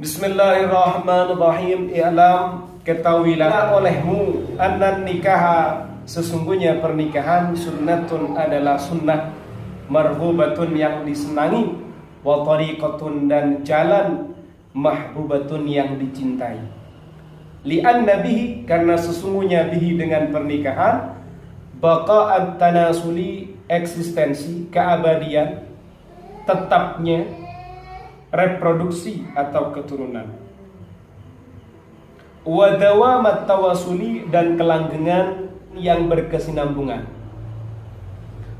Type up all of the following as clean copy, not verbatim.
Bismillahirrahmanirrahim. I'lam, ketahuilah olehmu annan nikaha, sesungguhnya pernikahan sunnatun adalah sunnah, marghubatun yang disenangi, wa tariqatun dan jalan, mahbubatun yang dicintai. Li'anna bihi, karena sesungguhnya bihi dengan pernikahan, baqa'at tanasuli, eksistensi, keabadian, tetapnya reproduksi atau keturunan, wa dawamat tawasuli dan kelanggengan yang berkesinambungan.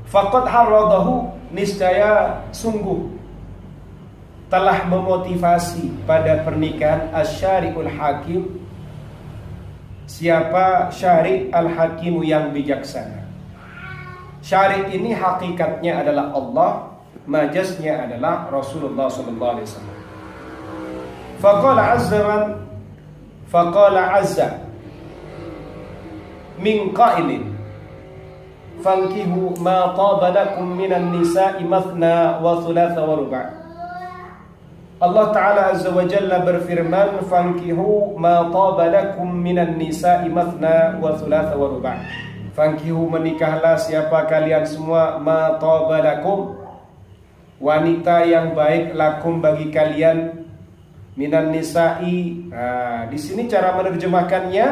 Faqad harradahu, niscaya sungguh telah memotivasi pada pernikahan asy-syari'ul hakim, siapa syari' al-hakimu yang bijaksana. Syari' ini hakikatnya adalah Allah, majasnya adalah Rasulullah sallallahu alaihi wasallam. Faqala azza min qailin fankihu ma taba lakum minan nisa'i mathna wa thulatha wa ruba'. Allah Ta'ala azza wa jalla berfirman, fankihu ma taba lakum minan nisa'i mathna wa thulatha wa ruba'. Fankihu, menikahlah siapa kalian semua, ma taba lakum, wanita yang baik, lakum bagi kalian, minan nisa'i. Nah, di sini cara menerjemahkannya,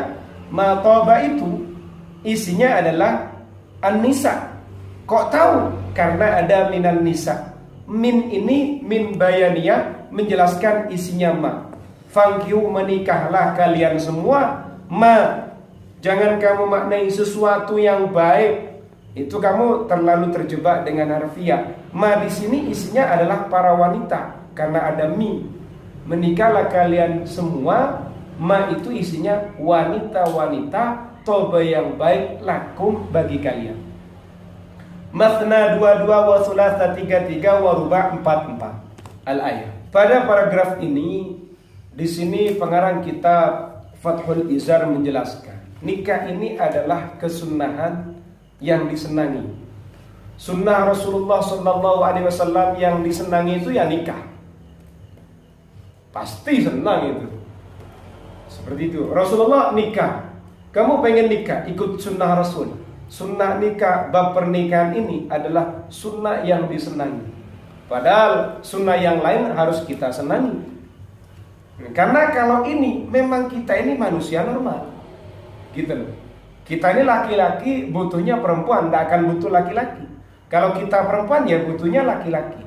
mataba itu isinya adalah an-nisa. Kok tahu? Karena ada minan nisa. Min ini min bayaniyah, menjelaskan isinya ma. Fangkiu, menikahlah kalian semua, ma. Jangan kamu maknai sesuatu yang baik, itu kamu terlalu terjebak dengan harfiah. Ma di sini isinya adalah para wanita, karena ada mi. Menikahlah kalian semua, ma itu isinya wanita-wanita, toba yang baik, lakum bagi kalian. Mathna 22, wa thulatha 33, wa ruba' 44. Al-ayah. Pada paragraf ini, di sini pengarang kitab Fathul Izar menjelaskan, nikah ini adalah kesunnahan yang disenangi. Sunnah Rasulullah sallallahu alaihi wasallam yang disenangi itu ya nikah. Pasti senang itu. Seperti itu. Rasulullah nikah. Kamu pengen nikah, ikut sunnah Rasul. Sunnah nikah, bab pernikahan ini adalah sunnah yang disenangi. Padahal sunnah yang lain harus kita senangi. Karena kalau ini memang kita ini manusia normal. Gitu loh. Kita ini laki-laki, butuhnya perempuan, tidak akan butuh laki-laki. Kalau kita perempuan ya butuhnya laki-laki.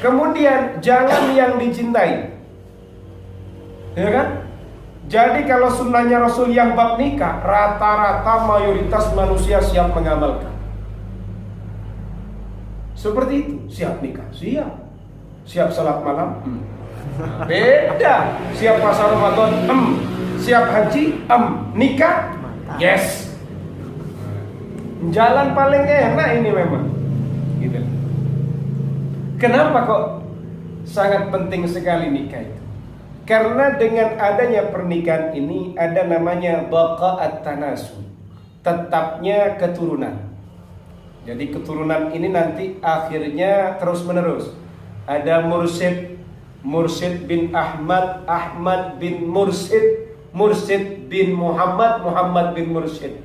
Kemudian jalan yang dicintai, ya kan? Jadi kalau sunnahnya Rasul yang bab nikah, rata-rata mayoritas manusia siap mengamalkan. Seperti itu, siap nikah, siap. Siap salat malam, beda. Siap puasa Ramadan, siap haji, nikah, yes. Jalan paling enak ini memang. Gitu. Kenapa kok sangat penting sekali nikah itu? Karena dengan adanya pernikahan ini ada namanya baqa'at tanasul, tetapnya keturunan. Jadi keturunan ini nanti akhirnya terus menerus. Ada Mursyid bin Ahmad, Ahmad bin Mursyid, Mursyid bin Muhammad, Muhammad bin Mursyid.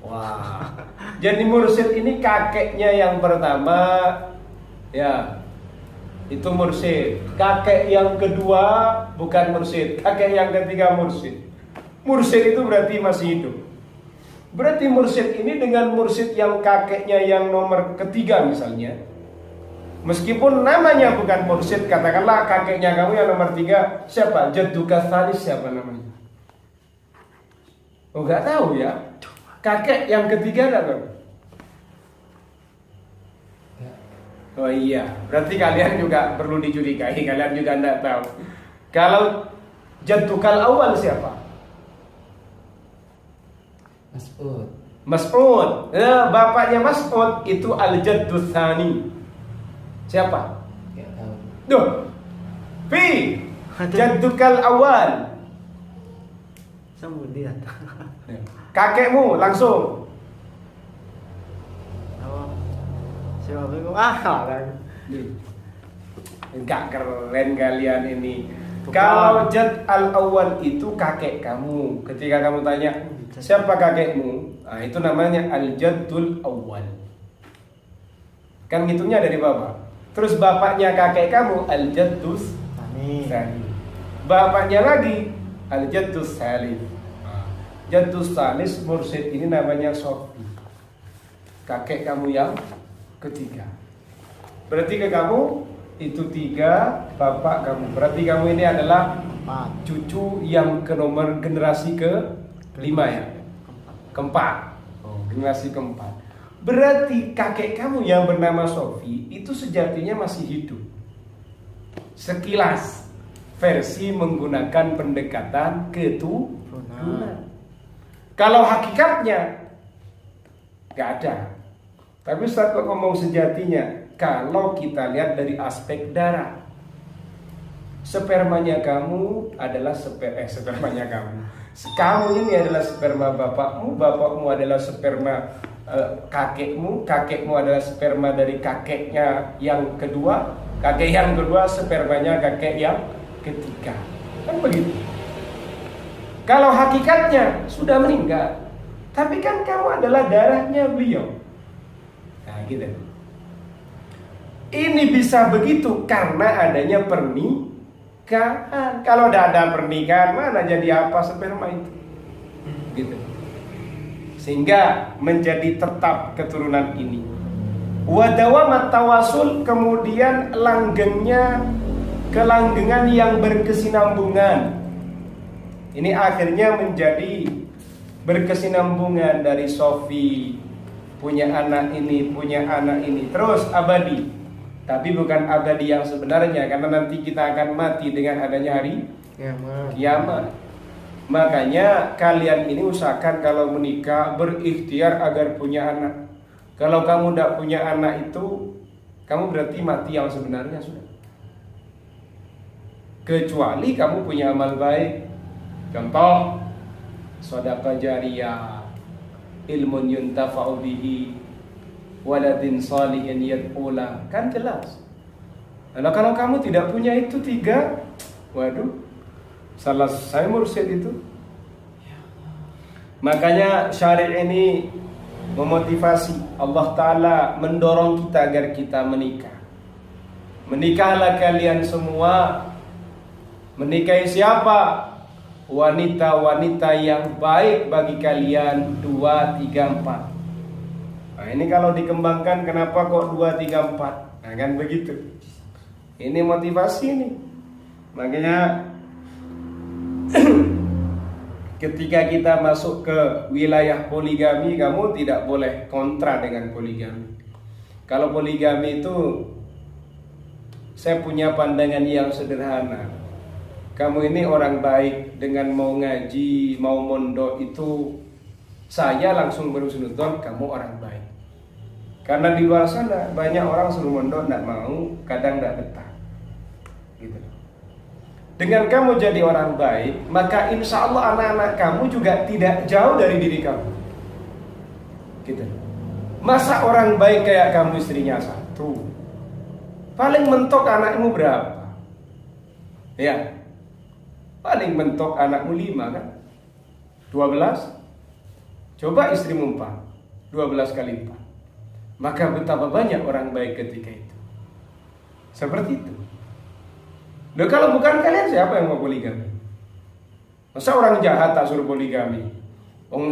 Wah. Jadi Mursyid ini kakeknya yang pertama, ya, itu Mursyid. Kakek yang kedua bukan Mursyid, kakek yang ketiga Mursyid. Mursyid itu berarti masih hidup. Berarti Mursyid ini dengan Mursyid yang kakeknya yang nomor ketiga misalnya, meskipun namanya bukan Mursyid, katakanlah kakeknya kamu yang nomor 3, siapa? Jadduka tsalis, siapa namanya? Oh, nggak tahu ya. Kakek yang ketiga enggak tahu. Oh iya, berarti kalian juga perlu dicurigai, kalian juga enggak tahu. Kalau jaddukal awal siapa? Mas'ud. Mas'ud. Nah, bapaknya Mas'ud itu al-jaddul tsani. Siapa? Enggak tahu. Duh. Fi jaddukal awal. Kemudian. Kakekmu langsung. Siapa itu? Ah, Enggak keren kalian ini. Kalau jad al-awwal itu kakek kamu. Ketika kamu tanya siapa kakekmu, nah, itu namanya al-jaddul awwal. Kan ngitungnya dari bapak. Terus bapaknya kakek kamu al-jaddus tsani. Bapaknya lagi al-jaddus tsalits. Jaddus tsalits mursyid ini namanya Sofi. Kakek kamu yang ketiga. Berarti ke kamu itu 3, bapak kamu. Berarti kamu ini adalah cucu yang ke nomor generasi ke-5 ya. Keempat. Oh, generasi keempat. Berarti kakek kamu yang bernama Sofi itu sejatinya masih hidup. Sekilas versi menggunakan pendekatan keturunan. Kalau hakikatnya gak ada. Tapi Ustaz kok ngomong sejatinya. Kalau kita lihat dari aspek darah, spermanya kamu adalah spermanya kamu. Kamu ini adalah sperma bapakmu, bapakmu adalah sperma kakekmu, kakekmu adalah sperma dari kakeknya yang kedua, kakek yang kedua spermanya kakek yang ketiga. Kan begitu. Kalau hakikatnya sudah meninggal, tapi kan kamu adalah darahnya beliau. Nah, gitu. Ini bisa begitu karena adanya pernikahan. Kalau tidak ada pernikahan, mana jadi apa sperma itu? Gitu. Sehingga menjadi tetap keturunan ini. Wadawamat tawasul, kemudian kelanggengan yang berkesinambungan. Ini akhirnya menjadi berkesinambungan dari Sofi punya anak ini, terus abadi. Tapi bukan abadi yang sebenarnya, karena nanti kita akan mati dengan adanya hari kiamat. Makanya kalian ini usahakan kalau menikah berikhtiar agar punya anak. Kalau kamu tidak punya anak itu, kamu berarti mati yang sebenarnya sudah. Kecuali kamu punya amal baik. Contoh, sedekah jariyah, ilmun yuntafa'u bihi, waladin salihin yad'ula, kan jelas. Lalu kalau kamu tidak punya itu 3, waduh, salah saya mursyid itu. Makanya syariat ini memotivasi, Allah Ta'ala mendorong kita agar kita menikah. Menikahlah kalian semua. Menikahi siapa? Wanita-wanita yang baik bagi kalian. 2, 3, 4. Nah, ini kalau dikembangkan kenapa kok 2, 3, 4? Nah, kan begitu. Ini motivasi nih. Makanya ketika kita masuk ke wilayah poligami, kamu tidak boleh kontra dengan poligami. Kalau poligami itu, saya punya pandangan yang sederhana. Kamu ini orang baik, dengan mau ngaji, mau mondok itu, saya langsung berhusnuzon kamu orang baik. Karena di luar sana banyak orang suruh mondok tidak mau, kadang tidak betah. Gitu. Dengan kamu jadi orang baik, maka insya Allah anak-anak kamu juga tidak jauh dari diri kamu. Gitu. Masa orang baik kayak kamu istrinya 1, paling mentok anakmu berapa? Ya, paling mentok anakmu 5 kan? 12. Coba istrimu 4, 12 kali 4. Maka betapa banyak orang baik ketika itu. Seperti itu. Loh, kalau bukan kalian siapa yang mau poligami? Masa orang jahat tak suruh poligami?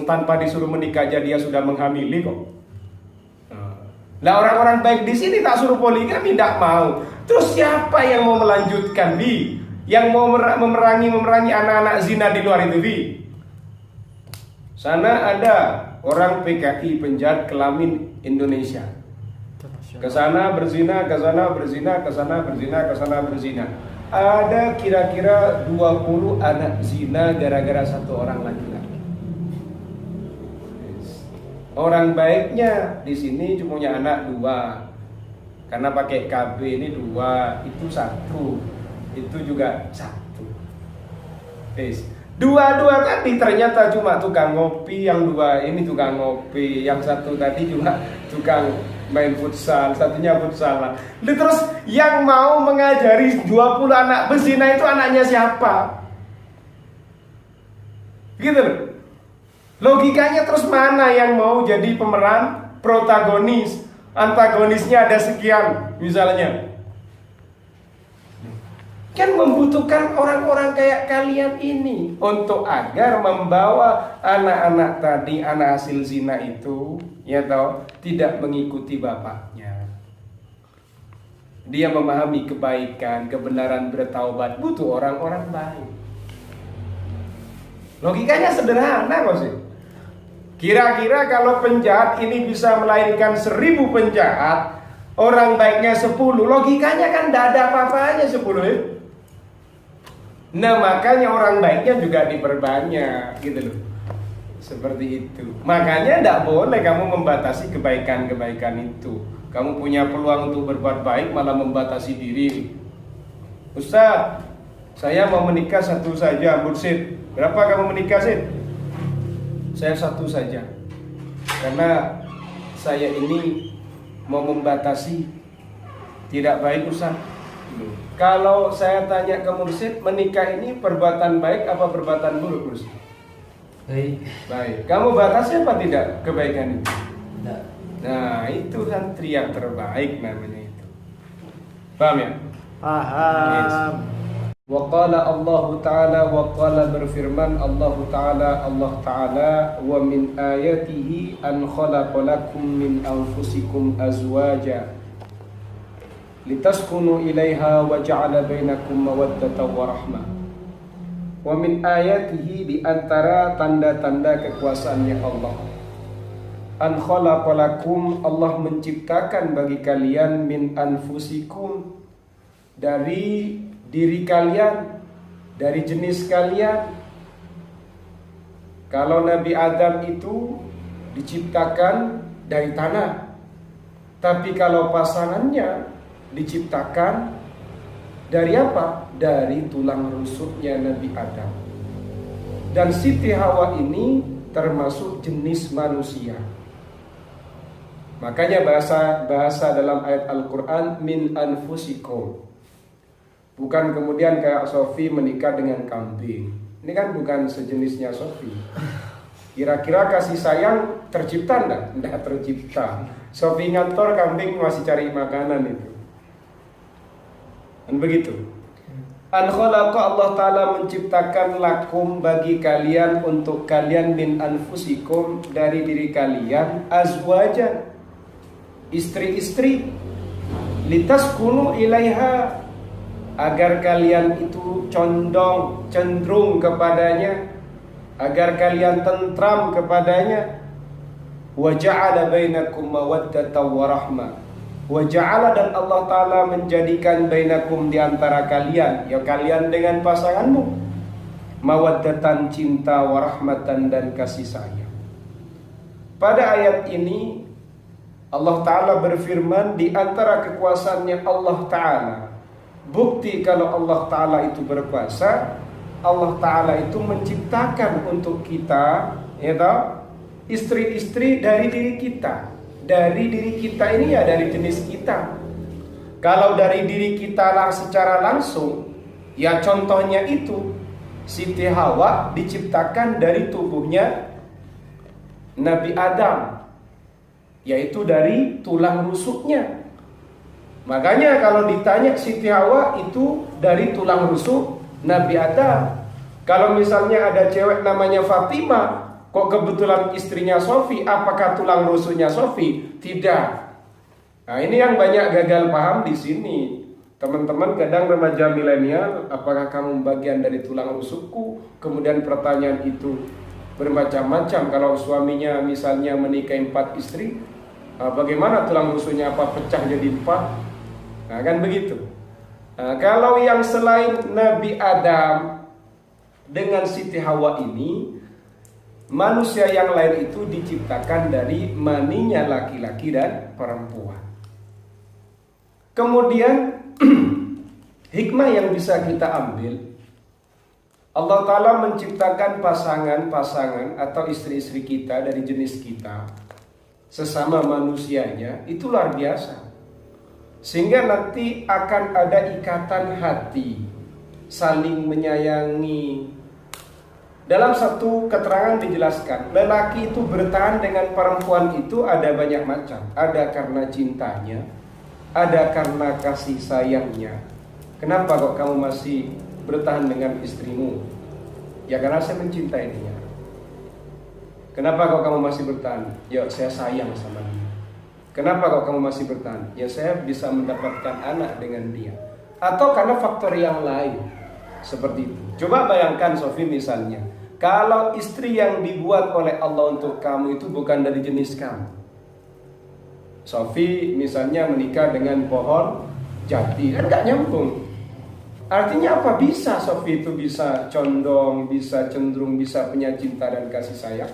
Tanpa disuruh menikah aja dia sudah menghamili kok. Nah, orang-orang baik di sini tak suruh poligami, tidak mau. Terus siapa yang mau melanjutkan, Bi? Yang mau memerangi anak-anak zina di luar itu, Bi? Sana ada orang PKI, penjahat kelamin Indonesia. Ke sana berzina, ke sana berzina, ke sana berzina, ke sana berzina. Ada kira-kira 20 anak zina gara-gara 1 orang laki-laki. Orang baiknya di sini cuma punya anak 2. Karena pakai KB ini 2, itu 1. Itu juga 1. Dua-dua tadi ternyata cuma tukang ngopi, yang dua ini tukang ngopi, yang satu tadi cuma tukang main futsal, satunya futsal lah. Terus yang mau mengajari 20 anak berzina itu anaknya siapa? Gitu loh. Logikanya terus mana yang mau jadi pemeran protagonis? Antagonisnya ada sekian misalnya. Kan membutuhkan orang-orang kayak kalian ini untuk agar membawa anak-anak tadi, anak hasil zina itu, ya tahu, tidak mengikuti bapaknya. Dia memahami kebaikan, kebenaran, bertaubat, butuh orang-orang baik. Logikanya sederhana kok sih. Kira-kira kalau penjahat ini bisa melahirkan 1000 penjahat, orang baiknya 10, logikanya kan tidak ada apa-apanya 10 ya. Nah makanya orang baiknya juga diperbanyak gitu loh. Seperti itu. Makanya tidak boleh kamu membatasi kebaikan-kebaikan itu. Kamu punya peluang untuk berbuat baik malah membatasi diri. Ustaz, saya mau menikah 1 saja, Mursid. Berapa kamu menikah, Sid? Saya 1 saja. Karena saya ini mau membatasi. Tidak baik, Ustaz. Kalau saya tanya ke Mursid, menikah ini perbuatan baik apa perbuatan buruk, Mursid? Baik. Baik. Kamu batasi apa tidak kebaikan itu? Tidak. Nah, itu santri yang terbaik namanya itu. Paham ya? Paham. Wa qala Allah Ta'ala, wa qala berfirman Allah Ta'ala, wa min ayatihi an khalaqalakum min anfusikum azwaja litaskunu ilaiha wa ja'ala bainakum mawaddatan wa rahmah. Wa min ayatihi, di antara tanda-tanda kekuasaannya Allah, an khalaqalakum, Allah menciptakan bagi kalian, min anfusikum, dari diri kalian, dari jenis kalian. Kalau Nabi Adam itu diciptakan dari tanah, tapi kalau pasangannya diciptakan dari apa? Dari tulang rusuknya Nabi Adam. Dan Siti Hawa ini termasuk jenis manusia. Makanya bahasa dalam ayat Al-Quran, min anfusikum. Bukan kemudian kayak Sofi menikah dengan kambing. Ini kan bukan sejenisnya Sofi. Kira-kira kasih sayang tercipta enggak? Enggak tercipta. Sofi ngantor, kambing masih cari makanan itu. Dan begitu. An khalaqa, Allah Ta'ala menciptakan lakum, bagi kalian, untuk kalian, min anfusikum, dari diri kalian, azwajan, istri-istri, litaskunu ilaiha, agar kalian itu cenderung kepadanya, agar kalian tentram kepadanya. Wa ja'ala bainakum mawaddatan wa rahmah. Wa ja'ala, dan Allah Ta'ala menjadikan bainakum, di antara kalian, ya kalian dengan pasanganmu, mawaddatan, cinta, wa rahmatan, dan kasih sayang. Pada ayat ini Allah Ta'ala berfirman, di antara kekuasaannya Allah Ta'ala, bukti kalau Allah Ta'ala itu berkuasa, Allah Ta'ala itu menciptakan untuk kita, ya tahu, istri-istri dari diri kita. Dari diri kita ini ya dari jenis kita. Kalau dari diri kita lah secara langsung, ya contohnya itu Siti Hawa diciptakan dari tubuhnya Nabi Adam, yaitu dari tulang rusuknya. Makanya kalau ditanya Siti Hawa itu dari tulang rusuk Nabi Adam. Kalau misalnya ada cewek namanya Fatimah, kok kebetulan istrinya Sofi, apakah tulang rusuknya Sofi? Tidak. Nah, ini yang banyak gagal paham di sini. Teman-teman kadang remaja milenial, apakah kamu bagian dari tulang rusukku? Kemudian pertanyaan itu bermacam-macam. Kalau suaminya misalnya menikahi 4 istri, bagaimana tulang rusuknya, apa pecah jadi 4? Nah, kan begitu. Nah, kalau yang selain Nabi Adam dengan Siti Hawa ini, manusia yang lain itu diciptakan dari maninya laki-laki dan perempuan. Kemudian hikmah yang bisa kita ambil Allah Ta'ala menciptakan pasangan-pasangan atau istri-istri kita dari jenis kita, sesama manusianya, itu luar biasa. Sehingga nanti akan ada ikatan hati, saling menyayangi. Dalam satu keterangan dijelaskan, lelaki itu bertahan dengan perempuan itu ada banyak macam. Ada karena cintanya, ada karena kasih sayangnya. Kenapa kok kamu masih bertahan dengan istrimu? Ya karena saya mencintai dia. Kenapa kok kamu masih bertahan? Ya saya sayang sama dia. Kenapa kok kamu masih bertahan? Ya saya bisa mendapatkan anak dengan dia. Atau karena faktor yang lain. Seperti itu. Coba bayangkan Sofi misalnya, kalau istri yang dibuat oleh Allah untuk kamu itu bukan dari jenis kamu. Sofi misalnya menikah dengan pohon jati, kan gak nyambung. Artinya apa? Bisa Sofi itu bisa condong, bisa cenderung, bisa punya cinta dan kasih sayang.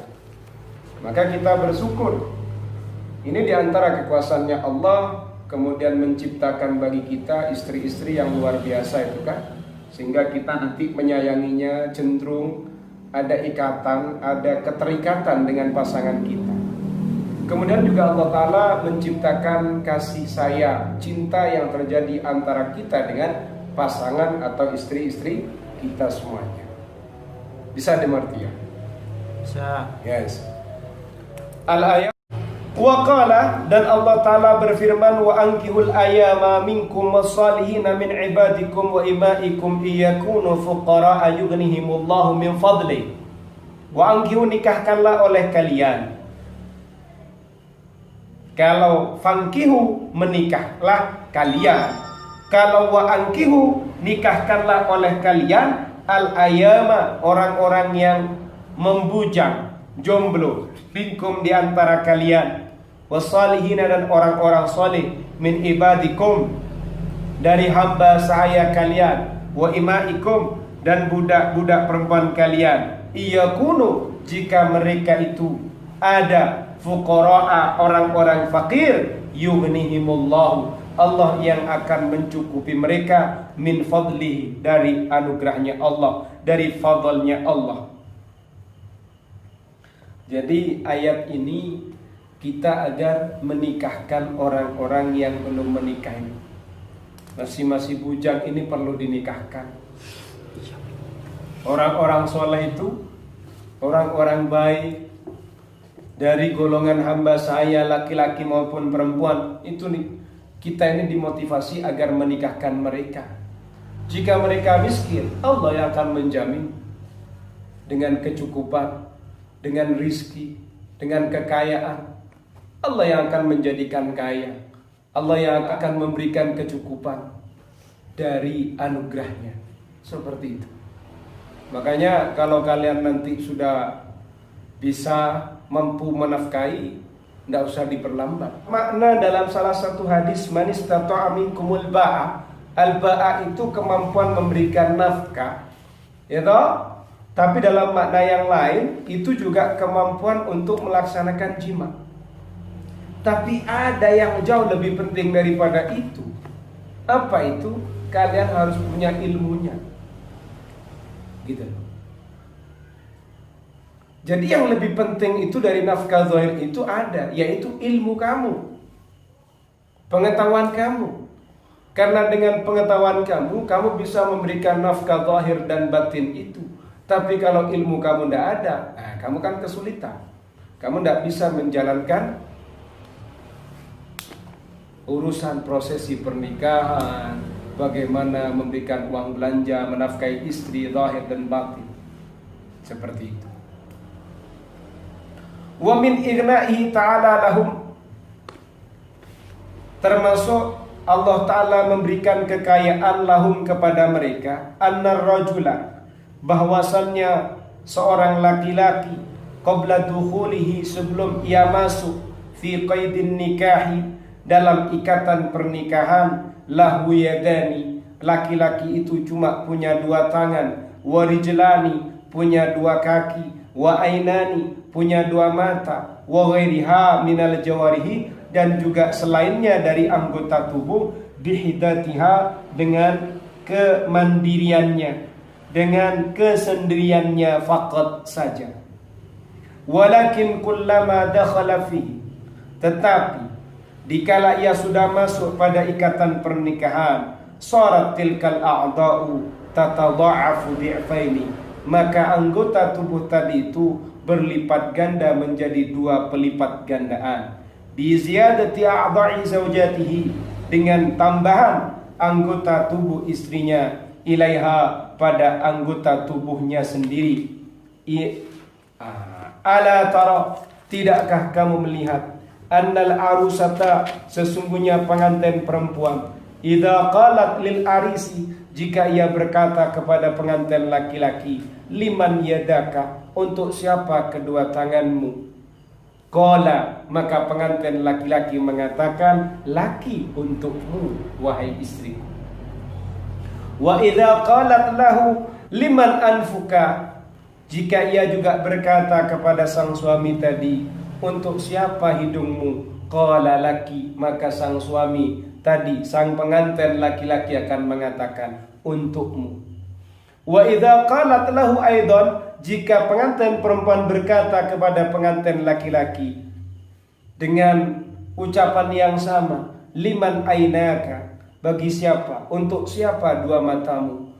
Maka kita bersyukur. Ini diantara kekuasaannya Allah, kemudian menciptakan bagi kita istri-istri yang luar biasa itu kan. Sehingga kita nanti menyayanginya, cenderung ada ikatan, ada keterikatan dengan pasangan kita. Kemudian juga Allah Ta'ala menciptakan kasih sayang, cinta yang terjadi antara kita dengan pasangan atau istri-istri kita semuanya. Bisa dimengerti ya? Bisa. Yes. Al-ayat wa qala, dan Allah Ta'ala berfirman, wa ankihul ayama minkum wassalihina min ibadikum wa imaikum iyakunu fuqara'a yughnihimullahu min fadli. Wa ankihu, nikahkanlah oleh kalian. Kalau fankihu, menikahlah kalian. Kalau wa ankihu, nikahkanlah oleh kalian al-ayama, orang-orang yang membujang, jomblo, minkum di antara kalian, wassalihina, dan orang-orang salih, min ibadikum, dari hamba sahaya kalian, wa imaikum, dan budak-budak perempuan kalian, iyakunu, jika mereka itu ada, fuqara'a, orang-orang fakir, yughnihimullahu, Allah yang akan mencukupi mereka, min fadlihi, dari anugerahnya Allah, dari fadlnya Allah. Jadi ayat ini kita agar menikahkan orang-orang yang belum menikah ini. Masih bujang ini perlu dinikahkan. Orang-orang soleh itu, orang-orang baik, dari golongan hamba saya, laki-laki maupun perempuan, itu nih, kita ini dimotivasi agar menikahkan mereka. Jika mereka miskin, Allah yang akan menjamin dengan kecukupan, dengan rizki, dengan kekayaan. Allah yang akan menjadikan kaya. Allah yang akan memberikan kecukupan dari anugerahnya. Seperti itu. Makanya kalau kalian nanti sudah bisa mampu menafkahi, tidak usah diperlambat. Makna dalam salah satu hadis, man istata'a minkumul ba'a, al-ba'a itu kemampuan memberikan nafkah, ya toh? Tapi dalam makna yang lain itu juga kemampuan untuk melaksanakan jima. Tapi ada yang jauh lebih penting daripada itu. Apa itu? Kalian harus punya ilmunya. Gitu. Jadi yang lebih penting itu dari nafkah zahir itu ada, yaitu ilmu kamu, pengetahuan kamu. Karena dengan pengetahuan kamu, kamu bisa memberikan nafkah zahir dan batin itu. Tapi kalau ilmu kamu tidak ada, nah, kamu kan kesulitan. Kamu tidak bisa menjalankan urusan prosesi pernikahan, bagaimana memberikan uang belanja, menafkahi istri, zahir dan batin. Seperti itu. Wa min igna'ihi ta'ala lahum, termasuk Allah Ta'ala memberikan kekayaan lahum kepada mereka, annar rajula, bahwasannya seorang laki-laki, qabla dukhulihi, sebelum ia masuk, fi qaidin nikahi, dalam ikatan pernikahan, lahu yadani, laki-laki itu cuma punya dua tangan, wa rijlani, punya dua kaki, wa ainani, punya dua mata, wa ghairiha minal jawarihi, dan juga selainnya dari anggota tubuh, bihidatiha, dengan kemandiriannya, dengan kesendiriannya faqat saja. Walakin kullama dakhala fihi, tetapi dikala ia sudah masuk pada ikatan pernikahan, sarat tilkal a'dha'u tatadha'afu di'faini, maka anggota tubuh tadi itu berlipat ganda menjadi 2 pelipat gandaan. Bi ziyadati a'dha'i zaujatihi, dengan tambahan anggota tubuh istrinya, ilaiha, pada anggota tubuhnya sendiri. Ala tara, tidakkah kamu melihat, annal arusata, sesungguhnya pengantin perempuan, idza qalat lil arisi, jika ia berkata kepada pengantin laki-laki, liman yadaka, untuk siapa kedua tanganmu? Qala, maka pengantin laki-laki mengatakan, laki untukmu wahai istriku. Wa idza qalat lahu liman anfuka, jika ia juga berkata kepada sang suami tadi, untuk siapa hidungmu? Qala laki, maka sang suami tadi, sang pengantin laki-laki akan mengatakan, untukmu. Wa idza qalat lahu aidan, jika pengantin perempuan berkata kepada pengantin laki-laki dengan ucapan yang sama, liman ainaka, bagi siapa, untuk siapa 2 matamu,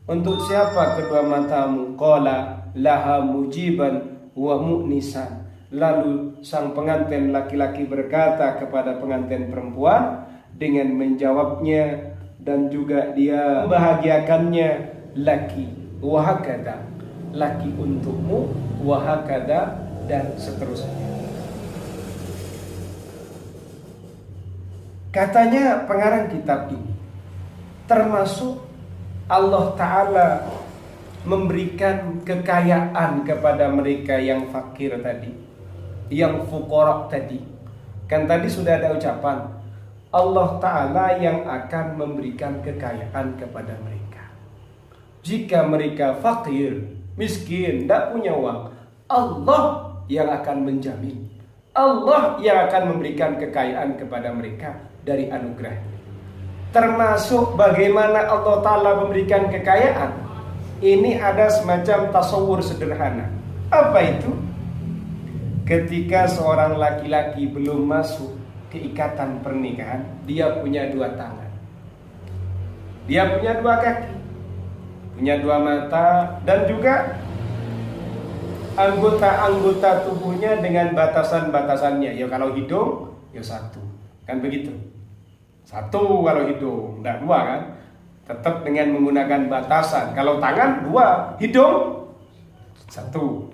untuk siapa kedua matamu? Qala laha mujiban wa mu'nisan, lalu sang pengantin laki-laki berkata kepada pengantin perempuan dengan menjawabnya dan juga dia membahagiakannya, laki wahakada, laki untukmu, wahakada, dan seterusnya. Katanya pengarang kitab ini, termasuk Allah Ta'ala memberikan kekayaan kepada mereka yang fakir tadi, yang fuqara tadi. Kan tadi sudah ada ucapan, Allah Ta'ala yang akan memberikan kekayaan kepada mereka. Jika mereka fakir, miskin, tidak punya uang, Allah yang akan menjamin, Allah yang akan memberikan kekayaan kepada mereka dari anugerah. Termasuk bagaimana Allah Ta'ala memberikan kekayaan. Ini ada semacam tasawur sederhana. Apa itu? Ketika seorang laki-laki belum masuk ke ikatan pernikahan, dia punya 2 tangan, dia punya 2 kaki, punya 2 mata, dan juga anggota-anggota tubuhnya dengan batasan-batasannya. Ya kalau hidung, ya 1, kan begitu. 1 kalau hidung, tidak 2 kan? Tetap dengan menggunakan batasan. Kalau tangan 2, hidung 1.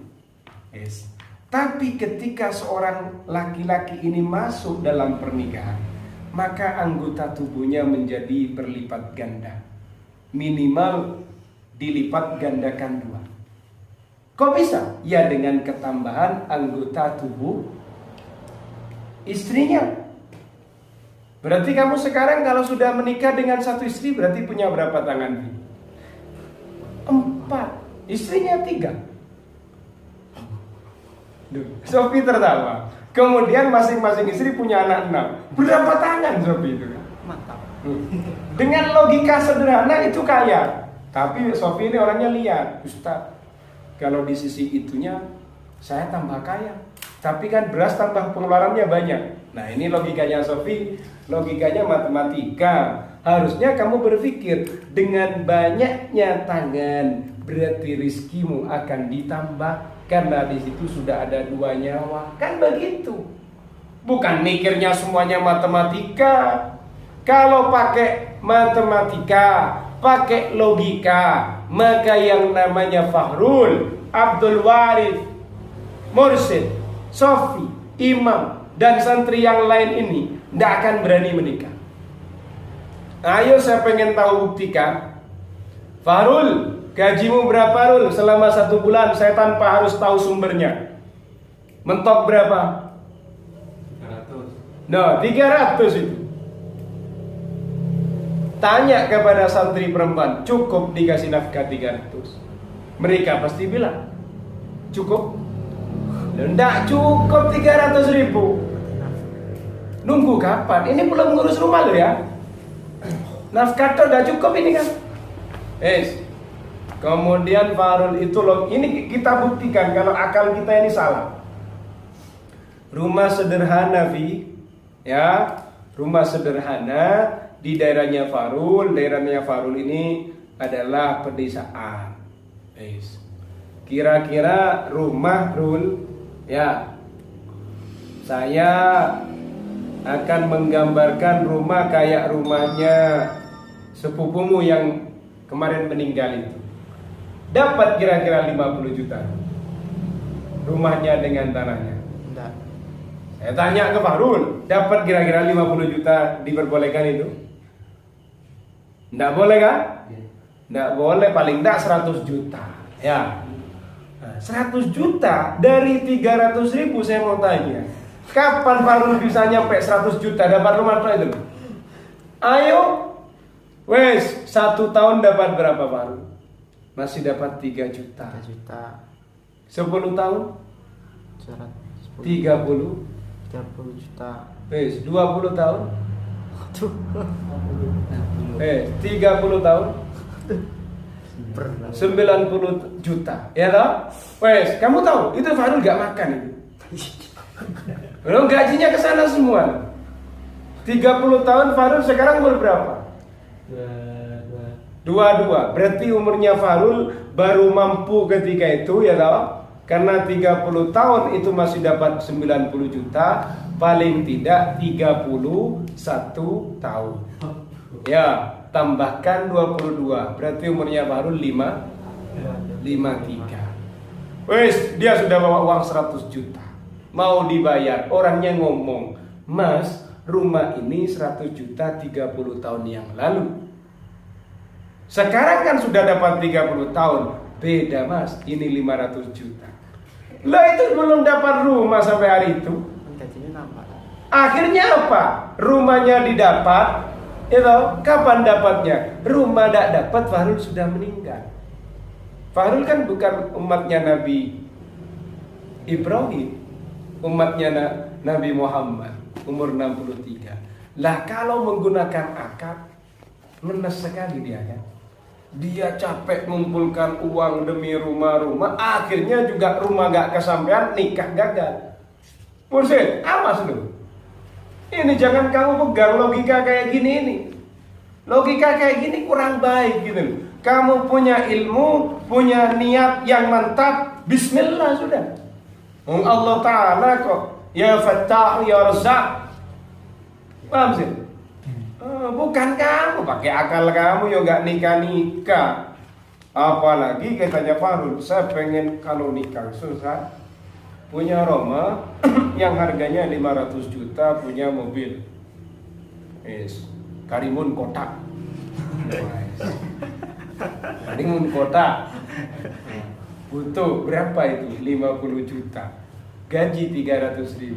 Yes. Tapi ketika seorang laki-laki ini masuk dalam pernikahan, maka anggota tubuhnya menjadi berlipat ganda. Minimal dilipat gandakan 2. Kok bisa? Ya dengan ketambahan anggota tubuh istrinya. Berarti kamu sekarang kalau sudah menikah dengan 1 istri, berarti punya berapa tangan? 4. Istrinya 3. Sofi tertawa. Kemudian masing-masing istri punya anak 6. Berapa tangan Sofi itu? Mantap. Dengan logika sederhana itu kaya. Tapi Sofi ini orangnya liar. Ustaz, kalau di sisi itunya saya tambah kaya, tapi kan beras tambah pengeluarannya banyak. Nah ini logikanya Sofi, logikanya matematika. Harusnya kamu berpikir, dengan banyaknya tangan berarti rizkimu akan ditambah, karena di situ sudah ada 2 nyawa. Kan begitu. Bukan mikirnya semuanya matematika. Kalau pakai matematika, pakai logika, maka yang namanya Fahrul, Abdul Warith, Mursid, Sofi, Imam, dan santri yang lain ini tidak akan berani menikah. Ayo saya pengen tahu, buktikan. Fahrul, gajimu berapa Rul? Selama 1 bulan saya tanpa harus tahu sumbernya. Mentok berapa? 300. No, 300 itu. Tanya kepada santri perempuan, cukup dikasih nafkah 300? Mereka pasti bilang cukup. Tidak cukup 300 ribu. Nunggu kapan? Ini belum ngurus rumah lo ya. Nafkah tuh udah cukup ini kan. Kemudian Farul itu ini kita buktikan kalau akal kita ini salah. Rumah sederhana ya, rumah sederhana di daerahnya Farul. Daerahnya Farul ini adalah pedesaan. Kira-kira rumah Rul, ya, saya akan menggambarkan rumah kayak rumahnya sepupumu yang kemarin meninggal itu. Dapat kira-kira 50 juta rumahnya dengan tanahnya. Enggak. Saya tanya ke Farul, dapat kira-kira 50 juta diperbolehkan itu? Enggak boleh kan? Enggak boleh, paling enggak 100 juta. Ya. Nah, 100 juta dari 300.000 saya mau tanya. Kapan Farul bisa nyampe 100 juta dapat rumah itu? Ayo. Wes, 1 tahun dapat berapa Farul? Masih dapat 3 juta. 3 juta. 10 tahun? 30 juta. Wes, 20 tahun? Aduh. 30 tahun? 90 juta. Ya toh? Wes, kamu tahu itu Farul gak makan itu. Belum gajinya ke sana semua. 30 tahun Farul sekarang umur berapa? 22. Berarti umurnya Farul baru mampu ketika itu, ya toh? Karena 30 tahun itu masih dapat 90 juta, paling tidak 31 tahun. Ya, tambahkan 22. Berarti umurnya Farul 53. Wes, dia sudah bawa uang 100 juta. Mau dibayar, orangnya ngomong, "Mas, rumah ini 100 juta 30 tahun yang lalu. Sekarang kan sudah dapat 30 tahun. Beda Mas, ini 500 juta. Lah itu belum dapat rumah sampai hari itu. Akhirnya apa? Rumahnya didapat. Itu kapan dapatnya? Rumah tidak dapat, Farul sudah meninggal. Farul kan bukan umatnya Nabi Ibrahim, umatnya Nabi Muhammad, umur 63. Lah kalau menggunakan akal, menes sekali dia kan. Dia capek mengumpulkan uang demi rumah-rumah, akhirnya juga rumah gak kesampaian, nikah gagal. Mursid, awas lu. Ini jangan kamu pegang logika kayak gini ini. Logika kayak gini kurang baik gitu. Kamu punya ilmu, punya niat yang mantap, bismillah sudah. Allah Ta'ala kok, ya Fattah, ya Razzaq. Paham sih? Bukan kamu, pakai akal kamu ya gak nikah-nikah. Apalagi katanya Farul, saya pengen kalau nikah susah. Punya rumah yang harganya 500 juta, punya mobil Karimun kotak. Karimun kotak. Butuh berapa itu? 50 juta. Gaji 300.000.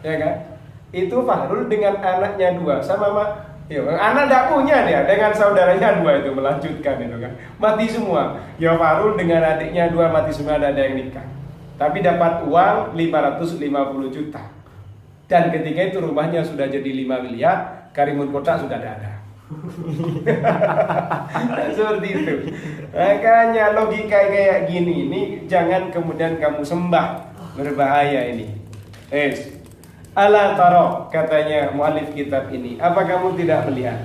Ya kan? Itu Farul dengan anaknya 2 sama anak tidak punya dia, dengan saudaranya 2 itu melanjutkan itu kan. Mati semua. Ya Farul dengan adiknya 2 mati semua, ada yang nikah. Tapi dapat uang 550 juta. Dan ketika itu rumahnya sudah jadi 5 miliar, Karimun Kota sudah ada. Seperti itu. Makanya logika kayak gini ini jangan kemudian kamu sembah, berbahaya ini. Ala taro, katanya muallif kitab ini, apa kamu tidak melihat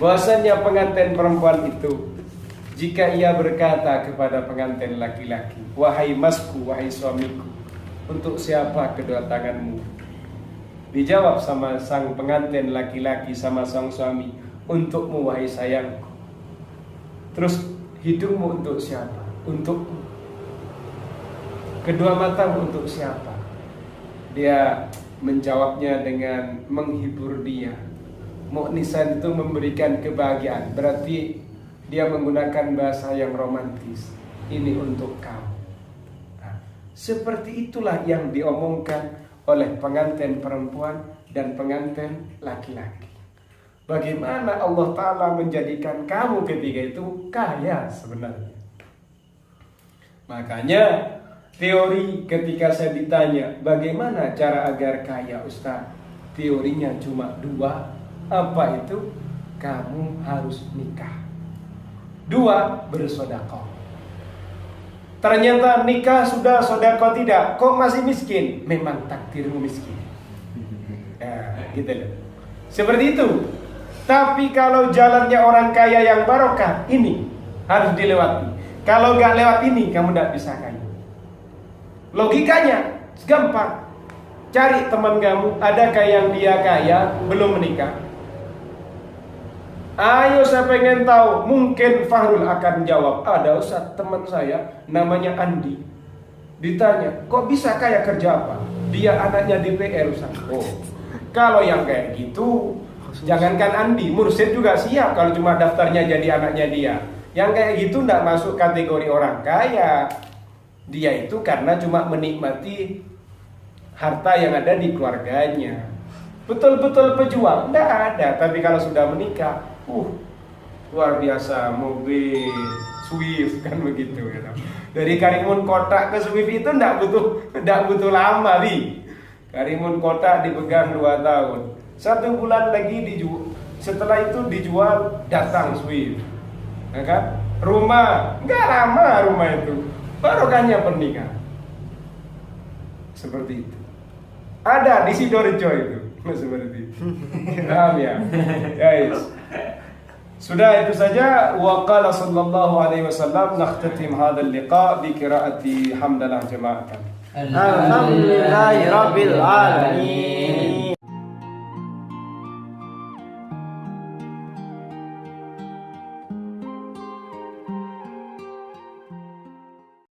bahwasanya pengantin perempuan itu jika ia berkata kepada pengantin laki-laki, wahai masku, wahai suamiku, untuk siapa kedua tanganmu? Dijawab sama sang pengantin laki-laki sama sang suami, untukmu wahai sayangku. Terus hidungmu untuk siapa? Untukku. Kedua matamu untuk siapa? Dia menjawabnya dengan menghibur dia. Mu'nisan itu memberikan kebahagiaan, berarti dia menggunakan bahasa yang romantis. Ini untuk kamu. Nah, seperti itulah yang diomongkan oleh pengantin perempuan dan pengantin laki-laki. Bagaimana Allah Ta'ala menjadikan kamu ketika itu kaya sebenarnya. Makanya teori ketika saya ditanya bagaimana cara agar kaya Ustaz, teorinya cuma 2. Apa itu? Kamu harus nikah. 2, bersedekah. Ternyata nikah sudah, sedekah tidak, kok masih miskin? Memang takdirmu miskin. Nah, gitu loh. Seperti itu. Tapi kalau jalannya orang kaya yang barokah, ini harus dilewati. Kalau nggak lewat ini, kamu nggak bisa kaya. Logikanya gampang. Cari teman kamu, adakah yang dia kaya belum menikah? Ayo, saya pengen tahu. Mungkin Fahrul akan jawab, ada Ustaz, teman saya namanya Andi. Ditanya, kok bisa kaya, kerja apa? Dia anaknya DPR, Ustaz. Oh, kalau yang kayak gitu, jangankan Andi, Mursid juga siap kalau cuma daftarnya jadi anaknya dia. Yang kayak gitu enggak masuk kategori orang kaya. Dia itu karena cuma menikmati harta yang ada di keluarganya. Betul-betul pejuang enggak ada. Tapi kalau sudah menikah, luar biasa, mobil Swift kan begitu ya. Dari Karimun Kota ke Swift itu enggak butuh lama, Bi. Karimun Kota dipegang 2 tahun. 1 bulan lagi dijual. Setelah itu dijual, datang Swift. Ya kan? Rumah enggak lama, rumah itu barokahnya pernikahan. Seperti itu. Ada di Sidoarjo itu. Seperti itu. Paham ya? Guys. Sudah itu saja. Wa qala sallallahu alaihi wasallam, nakhtatim hadzal liqa bi qiraati hamdalah jama'atan. Alhamdulillahirabbil alamin.